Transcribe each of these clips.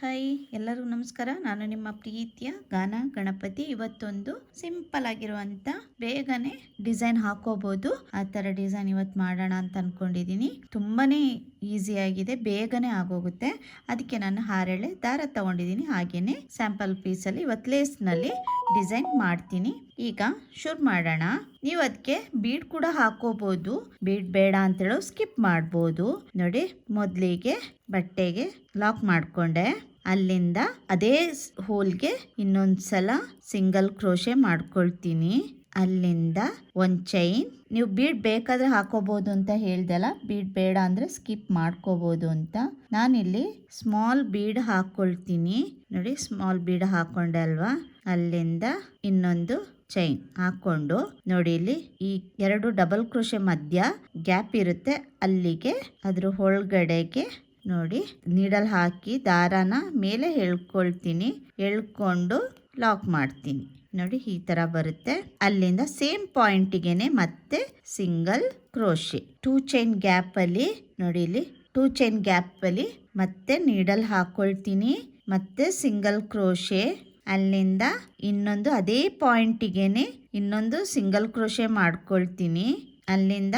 Hi ಎಲ್ಲರಿಗೂ ನಮಸ್ಕಾರ. ನಾನು ನಿಮ್ಮ ಪ್ರೀತಿಯ ಗಾನ ಗಣಪತಿ. ಇವತ್ತೊಂದು ಸಿಂಪಲ್ ಆಗಿರುವಂತ ಬೇಗನೆ ಡಿಸೈನ್ ಹಾಕೋಬಹುದು ಆ ತರ ಡಿಸೈನ್ ಇವತ್ತು ಮಾಡೋಣ ಅಂತ ಅನ್ಕೊಂಡಿದೀನಿ. ತುಂಬಾನೇ ಈಸಿ ಆಗಿದೆ, ಬೇಗನೆ ಆಗೋಗುತ್ತೆ. ಅದಕ್ಕೆ ನಾನು ಹಾರೆಳೆ ದಾರ ತಗೊಂಡಿದ್ದೀನಿ. ಹಾಗೇನೆ ಸ್ಯಾಂಪಲ್ ಪೀಸ್ ಅಲ್ಲಿ ಇವತ್ತು ಲೇಸ್ ನಲ್ಲಿ ಡಿಸೈನ್ ಮಾಡ್ತೀನಿ. ಈಗ ಶುರು ಮಾಡೋಣ. ನೀವು ಅದಕ್ಕೆ ಬೀಡ್ ಕೂಡ ಹಾಕೋಬಹುದು, ಬೀಡ್ ಬೇಡ ಅಂತ ಹೇಳೋ ಸ್ಕಿಪ್ ಮಾಡ್ಬೋದು. ನೋಡಿ, ಮೊದಲಿಗೆ ಬಟ್ಟೆಗೆ ಲಾಕ್ ಮಾಡ್ಕೊಂಡೆ. ಅಲ್ಲಿಂದ ಅದೇ ಹೋಲ್ಗೆ ಇನ್ನೊಂದ್ಸಲ ಸಿಂಗಲ್ ಕ್ರೋಶೆ ಮಾಡ್ಕೊಳ್ತೀನಿ. ಅಲ್ಲಿಂದ ಒಂದ್ ಚೈನ್. ನೀವು ಬೀಡ್ ಬೇಕಾದ್ರೆ ಹಾಕೋಬಹುದು ಅಂತ ಹೇಳ್ದಲ್ಲ, ಬೀಡ್ ಬೇಡ ಅಂದ್ರೆ ಸ್ಕಿಪ್ ಮಾಡ್ಕೋಬಹುದು ಅಂತ. ನಾನಿಲ್ಲಿ ಸ್ಮಾಲ್ ಬೀಡ್ ಹಾಕೊಳ್ತೀನಿ. ನೋಡಿ, ಸ್ಮಾಲ್ ಬೀಡ್ ಹಾಕೊಂಡೆ ಅಲ್ವಾ. ಅಲ್ಲಿಂದ ಇನ್ನೊಂದು ಚೈನ್ ಹಾಕೊಂಡು ನೋಡಿ, ಇಲ್ಲಿ ಈ ಎರಡು ಡಬಲ್ ಕ್ರೋಶೆ ಮಧ್ಯ ಗ್ಯಾಪ್ ಇರುತ್ತೆ, ಅಲ್ಲಿಗೆ ಅದ್ರ ಒಳಗಡೆಗೆ ನೋಡಿ ನೀಡಲ್ ಹಾಕಿ ದಾರಾನ ಮೇಲೆ ಎಳ್ಕೊಳ್ತೀನಿ. ಎಳ್ಕೊಂಡು ಲಾಕ್ ಮಾಡ್ತೀನಿ. ನೋಡಿ, ಈ ತರ ಬರುತ್ತೆ. ಅಲ್ಲಿಂದ ಸೇಮ್ ಪಾಯಿಂಟಿಗೆನೆ ಮತ್ತೆ ಸಿಂಗಲ್ ಕ್ರೋಶೆ 2 ಚೈನ್ ಗ್ಯಾಪ್ ಅಲ್ಲಿ ನೋಡಿ, ಇಲ್ಲಿ 2 ಚೈನ್ ಗ್ಯಾಪ್ ಅಲ್ಲಿ ಮತ್ತೆ ನೀಡಲ್ ಹಾಕೊಳ್ತೀನಿ. ಮತ್ತೆ ಸಿಂಗಲ್ ಕ್ರೋಶೆ. ಅಲ್ಲಿಂದ ಇನ್ನೊಂದು ಅದೇ ಪಾಯಿಂಟಿಗೆನೆ ಇನ್ನೊಂದು ಸಿಂಗಲ್ ಕ್ರೋಶೆ ಮಾಡ್ಕೊಳ್ತೀನಿ. ಅಲ್ಲಿಂದ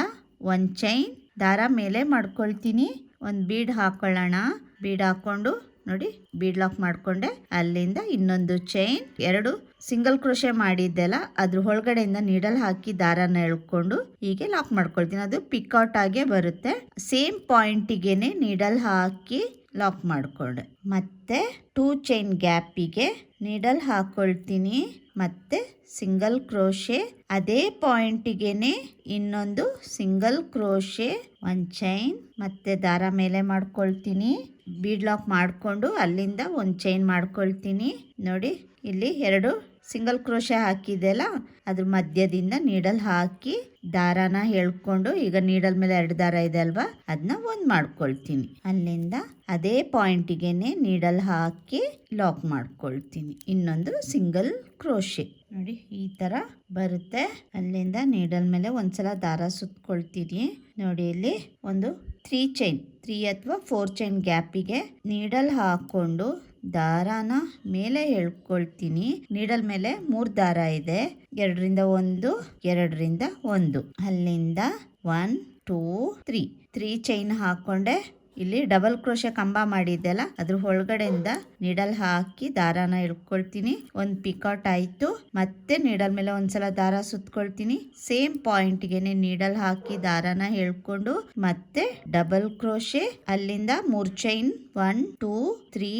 ಒಂದ್ ಚೈನ್ ದಾರ ಮೇಲೆ ಮಾಡ್ಕೊಳ್ತೀನಿ. ಒಂದು ಬೀಡ್ ಹಾಕೊಳ್ಳೋಣ. ಬೀಡ್ ಹಾಕೊಂಡು ನೋಡಿ, ಬೀಡ್ ಲಾಕ್ ಮಾಡ್ಕೊಂಡೆ. ಅಲ್ಲಿಂದ ಇನ್ನೊಂದು ಚೈನ್, ಎರಡು ಸಿಂಗಲ್ ಕ್ರೋಶೆ ಮಾಡಿದ್ದೆಲ್ಲ ಅದ್ರ ಒಳಗಡೆಯಿಂದ ನೀಡಲ್ ಹಾಕಿ ದಾರನ ಎಳ್ಕೊಂಡು ಹೀಗೆ ಲಾಕ್ ಮಾಡ್ಕೊಳ್ತೀನಿ. ಅದು ಪಿಕ್ಔಟ್ ಆಗೇ ಬರುತ್ತೆ. ಸೇಮ್ ಪಾಯಿಂಟಿಗೆನೆ ನೀಡಲ್ ಹಾಕಿ ಲಾಕ್ ಮಾಡ್ಕೊಂಡೆ. ಮತ್ತೆ 2 ಚೈನ್ ಗ್ಯಾಪಿಗೆ ನೀಡಲ್ ಹಾಕೊಳ್ತೀನಿ. ಮತ್ತೆ ಸಿಂಗಲ್ ಕ್ರೋಶೆ. ಅದೇ ಪಾಯಿಂಟಿಗೆನೆ ಇನ್ನೊಂದು ಸಿಂಗಲ್ ಕ್ರೋಶೆ, ಒಂದ್ ಚೈನ್, ಮತ್ತೆ ದಾರ ಮೇಲೆ ಮಾಡ್ಕೊಳ್ತೀನಿ. ಬೀಡ್ ಲಾಕ್ ಮಾಡ್ಕೊಂಡು ಅಲ್ಲಿಂದ ಒಂದ್ ಚೈನ್ ಮಾಡ್ಕೊಳ್ತೀನಿ. ನೋಡಿ, ಇಲ್ಲಿ ಎರಡು ಸಿಂಗಲ್ ಕ್ರೋಶೆ ಹಾಕಿದೆಲ್ಲ ಅದ್ರ ಮಧ್ಯದಿಂದ ನೀಡಲ್ ಹಾಕಿ ದಾರಾನ ಎಳ್ಕೊಂಡು, ಈಗ ನೀಡಲ್ ಮೇಲೆ 2 ದಾರ ಇದೆ ಅಲ್ವಾ, ಅದನ್ನ ಒಂದ್ ಮಾಡ್ಕೊಳ್ತೀನಿ. ಅಲ್ಲಿಂದ ಅದೇ ಪಾಯಿಂಟಿಗೆನೆ ನೀಡಲ್ ಹಾಕಿ ಲಾಕ್ ಮಾಡ್ಕೊಳ್ತೀನಿ. ಇನ್ನೊಂದು ಸಿಂಗಲ್ ಕ್ರೋಶೆ. ನೋಡಿ, ಈ ತರ ಬರುತ್ತೆ. ಅಲ್ಲಿಂದ ನೀಡಲ್ ಮೇಲೆ ಒಂದ್ಸಲ ದಾರ ಸುತ್ಕೊಳ್ತೀನಿ. ನೋಡಿ, ಇಲ್ಲಿ ಒಂದು 3 ಚೈನ್, 3 ಅಥವಾ 4 ಚೈನ್ ಗ್ಯಾಪಿಗೆ ನೀಡಲ್ ಹಾಕೊಂಡು ದಾರಾನ ಮೇಲೆ ಎಳ್ಕೊಳ್ತೀನಿ. ನೀಡಲ್ ಮೇಲೆ 3 ದಾರ ಇದೆ, 2ರಿಂದ 1, 2ರಿಂದ 1. ಅಲ್ಲಿಂದ 1 2 3 ಚೈನ್ ಹಾಕೊಂಡೆ. ಇಲ್ಲಿ ಡಬಲ್ ಕ್ರೋಶೆ ಕಂಬ ಮಾಡಿದ್ದೆಲ್ಲ ಅದ್ರ ಒಳಗಡೆಯಿಂದ ನೀಡಲ್ ಹಾಕಿ ದಾರಾನ ಎಳ್ಕೊಳ್ತೀನಿ. ಒಂದು ಪಿಕೌಟ್ ಆಯ್ತು. ಮತ್ತೆ ನೀಡಲ್ ಮೇಲೆ ಒಂದ್ಸಲ ದಾರ ಸುತ್ಕೊಳ್ತೀನಿ. ಸೇಮ್ ಪಾಯಿಂಟ್ಗೆನೆ ನೀಡಲ್ ಹಾಕಿ ದಾರಾನ ಎಳ್ಕೊಂಡು ಮತ್ತೆ ಡಬಲ್ ಕ್ರೋಶೆ. ಅಲ್ಲಿಂದ 3 ಚೈನ್, 1 2 3.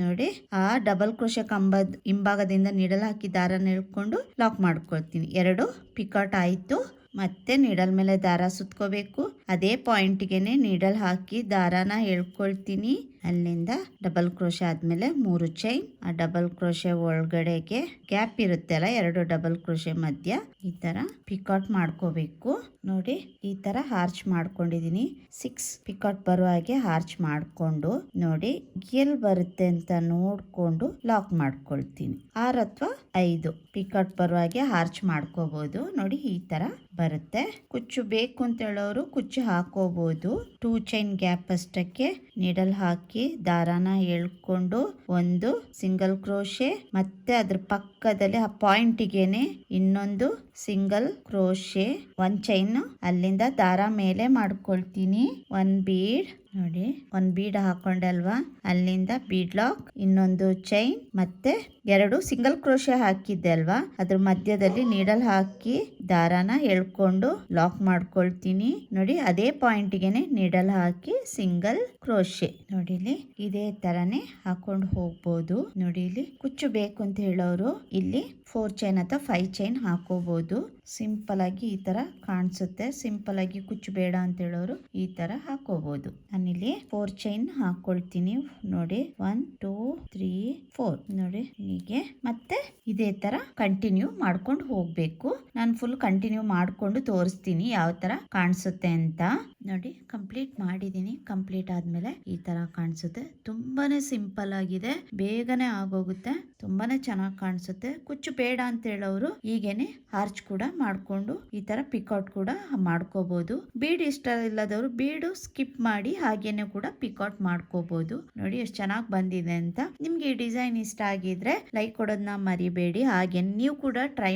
ನೋಡಿ, ಆ ಡಬಲ್ ಕ್ರೋಶೆ ಕಂಬದ ಹಿಂಭಾಗದಿಂದ ನೀಡಲ್ ಹಾಕಿ ದಾರಾನ ಎಳ್ಕೊಂಡು ಲಾಕ್ ಮಾಡ್ಕೊಳ್ತೀನಿ. 2 ಪಿಕೌಟ್ ಆಯ್ತು. ಮತ್ತೆ ನೀಡಲ್ ಮೇಲೆ ದಾರ ಸುತ್ಕೋಬೇಕು. ಅದೇ ಪಾಯಿಂಟ್ಗೆನೆ ನೀಡಲ್ ಹಾಕಿ ದಾರಾನ ಎಳ್ಕೊಳ್ತೀನಿ. ಅಲ್ಲಿಂದ ಡಬಲ್ ಕ್ರೋಶೆ ಆದ್ಮೇಲೆ 3 ಚೈನ್. ಆ ಡಬಲ್ ಕ್ರೋಶೆ ಒಳಗಡೆಗೆ ಗ್ಯಾಪ್ ಇರುತ್ತೆ ಅಲ್ಲ, 2 ಡಬಲ್ ಕ್ರೋಶೆ ಮಧ್ಯ ಈ ತರ ಪಿಕೌಟ್ ಮಾಡ್ಕೋಬೇಕು. ನೋಡಿ, ಈ ತರ ಹಾರ್ಚ್ ಮಾಡ್ಕೊಂಡಿದೀನಿ. 6 ಪಿಕೌಟ್ ಬರುವ ಹಾಗೆ ಹಾರ್ಚ್ ಮಾಡ್ಕೊಂಡು ನೋಡಿ, ಎಲ್ ಬರುತ್ತೆ ಅಂತ ನೋಡ್ಕೊಂಡು ಲಾಕ್ ಮಾಡ್ಕೊಳ್ತೀನಿ. 6 ಅಥವಾ 5 ಪಿಕೌಟ್ ಬರುವ ಹಾಗೆ ಹಾರ್ಚ್ ಮಾಡ್ಕೋಬಹುದು. ನೋಡಿ, ಈ ತರ ಬರುತ್ತೆ. ಕುಚ್ಚು ಬೇಕು ಅಂತ ಹೇಳೋರು ಕುಚ್ಚು ಹಾಕೋಬಹುದು. 2 ಚೈನ್ ಗ್ಯಾಪ್ ಅಷ್ಟಕ್ಕೆ ನೀಡಲ್ ಹಾಕಿ ದಾರಾನ ಎಳ್ಕೊಂಡು ಒಂದು ಸಿಂಗಲ್ ಕ್ರೋಶೆ, ಮತ್ತೆ ಅದ್ರ ಪಕ್ಕದಲ್ಲಿ ಆ ಪಾಯಿಂಟಿಗೆನೆ ಇನ್ನೊಂದು ಸಿಂಗಲ್ ಕ್ರೋಶೆ, 1 ಚೈನ್. ಅಲ್ಲಿಂದ ದಾರ ಮೇಲೆ ಮಾಡ್ಕೊಳ್ತೀನಿ. 1 ಬೀಡ್. ನೋಡಿ, 1 ಬೀಡ್ ಹಾಕೊಂಡೆ ಅಲ್ವಾ, ಅಲ್ಲಿಂದ ಬೀಡ್ ಲಾಕ್, ಇನ್ನೊಂದು ಚೈನ್, ಮತ್ತೆ 2 ಸಿಂಗಲ್ ಕ್ರೋಶೆ ಹಾಕಿದ್ದೆ ಅಲ್ವಾ, ಅದ್ರ ಮಧ್ಯದಲ್ಲಿ ನೀಡಲ್ ಹಾಕಿ ದಾರಾನ ಎಳ್ಕೊಂಡು ಲಾಕ್ ಮಾಡ್ಕೊಳ್ತೀನಿ. ನೋಡಿ, ಅದೇ ಪಾಯಿಂಟ್ಗೆನೆ ನೀಡಲ್ ಹಾಕಿ ಸಿಂಗಲ್ ಕ್ರೋಶೆ. ನೋಡಿ, ಇಲ್ಲಿ ಇದೇ ತರನೇ ಹಾಕೊಂಡು ಹೋಗ್ಬೋದು. ನೋಡಿ, ಇಲ್ಲಿ ಕುಚ್ಚು ಬೇಕು ಅಂತ ಹೇಳೋರು ಇಲ್ಲಿ 4 ಚೈನ್ ಅಥವಾ 5 ಚೈನ್ ಹಾಕೋಬಹುದು. ಸಿಂಪಲ್ ಆಗಿ ಈ ತರ ಕಾಣಿಸುತ್ತೆ. ಸಿಂಪಲ್ ಆಗಿ ಕುಚ್ಚು ಬೇಡ ಅಂತ ಹೇಳೋರು ಈ ತರ ಹಾಕೋಬಹುದು. ನಾನಿಲ್ಲಿ 4 ಚೈನ್ ಹಾಕೊಳ್ತೀನಿ. ನೋಡಿ, 1 2 3 4. ನೋಡಿ, ಹೀಗೆ ಮತ್ತೆ ಇದೇ ತರ ಕಂಟಿನ್ಯೂ ಮಾಡ್ಕೊಂಡು ಹೋಗ್ಬೇಕು. ನಾನು ಫುಲ್ ಕಂಟಿನ್ಯೂ ಮಾಡ್ಕೊಂಡು ತೋರಿಸ್ತೀನಿ ಯಾವ ತರ ಕಾಣಿಸುತ್ತೆ ಅಂತ. ನೋಡಿ, ಕಂಪ್ಲೀಟ್ ಮಾಡಿದೀನಿ. ಕಂಪ್ಲೀಟ್ ಆದ್ಮೇಲೆ ಈ ತರ ಕಾಣಿಸುತ್ತೆ. ತುಂಬಾನೇ ಸಿಂಪಲ್ ಆಗಿದೆ, ಬೇಗನೆ ಆಗೋಗುತ್ತೆ, ತುಂಬಾನೇ ಚೆನ್ನಾಗಿ ಕಾಣಿಸುತ್ತೆ. ಕುಚ್ಚು ಬೇಡ ಅಂತ ಹೇಳೋರು ಹೀಗೇನೆ ಆರ್ಚ್ ಕೂಡ ಮಾಡ್ಕೊಂಡು ಈ ತರ ಪಿಕೌಟ್ ಕೂಡ ಮಾಡ್ಕೋಬಹುದು. ಬೀಡ್ ಇಷ್ಟ ಇಲ್ಲದವರು ಬೀಡು ಸ್ಕಿಪ್ ಮಾಡಿ ಹಾಗೇನೆ ಕೂಡ ಪಿಕೌಟ್ ಮಾಡ್ಕೋಬಹುದು. ನೋಡಿ ಎಷ್ಟು ಚೆನ್ನಾಗಿ ಬಂದಿದೆ ಅಂತ. ನಿಮ್ಗೆ ಈ ಡಿಸೈನ್ ಇಷ್ಟ ಆಗಿದ್ರೆ ಲೈಕ್ ಕೊಡೋದನ್ನ ಮರಿಬೇಡಿ. ಹಾಗೆ ನೀವು ಕೂಡ ಟ್ರೈ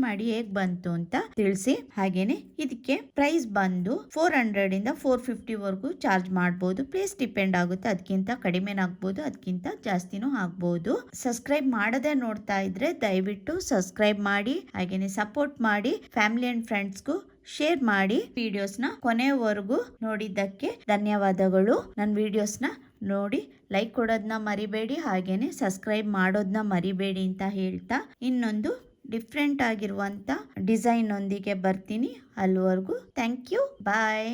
ಮಾಡಿ ಹೇಗ್ ಬಂತು ಅಂತ ತಿಳಿಸಿ. ಹಾಗೇನೆ ಇದಕ್ಕೆ ಪ್ರೈಸ್ ಬಂದು 400 ಇಂದ 450 ವರೆಗೂ ಚಾರ್ಜ್ ಮಾಡಬಹುದು. ಪ್ಲೇಸ್ ಡಿಪೆಂಡ್ ಆಗುತ್ತೆ, ಅದಕ್ಕಿಂತ ಕಡಿಮೆನ ಆಗ್ಬಹುದು, ಅದಕ್ಕಿಂತ ಜಾಸ್ತಿನೂ ಆಗ್ಬಹುದು. ಸಬ್ಸ್ಕ್ರೈಬ್ ಮಾಡದೆ ನೋಡ್ತಾ ಇದ್ರೆ ದಯವಿಟ್ಟು ಸಬ್ಸ್ಕ್ರೈಬ್ ಮಾಡಿ, ಹಾಗೇನೆ ಸಪೋರ್ಟ್ ಮಾಡಿ, ಫ್ಯಾಮಿಲಿ ಅಂಡ್ ಫ್ರೆಂಡ್ಸ್ಗೂ ಶೇರ್ ಮಾಡಿ. ವಿಡಿಯೋಸ್ನ ಕೊನೆವರೆಗೂ ನೋಡಿದ್ದಕ್ಕೆ ಧನ್ಯವಾದಗಳು. ನನ್ನ ವಿಡಿಯೋಸ್ನ ನೋಡಿ ಲೈಕ್ ಕೊಡೋದನ್ನ ಮರಿಬೇಡಿ, ಹಾಗೇನೆ ಸಬ್ಸ್ಕ್ರೈಬ್ ಮಾಡೋದನ್ನ ಮರಿಬೇಡಿ ಅಂತ ಹೇಳ್ತಾ ಇನ್ನೊಂದು ಡಿಫ್ರೆಂಟ್ ಆಗಿರುವಂತ ಡಿಸೈನ್ ಒಂದಿಗೆ ಬರ್ತೀನಿ. ಅಲ್ಲಿವರೆಗೂ ಥ್ಯಾಂಕ್ ಯು, ಬಾಯ್.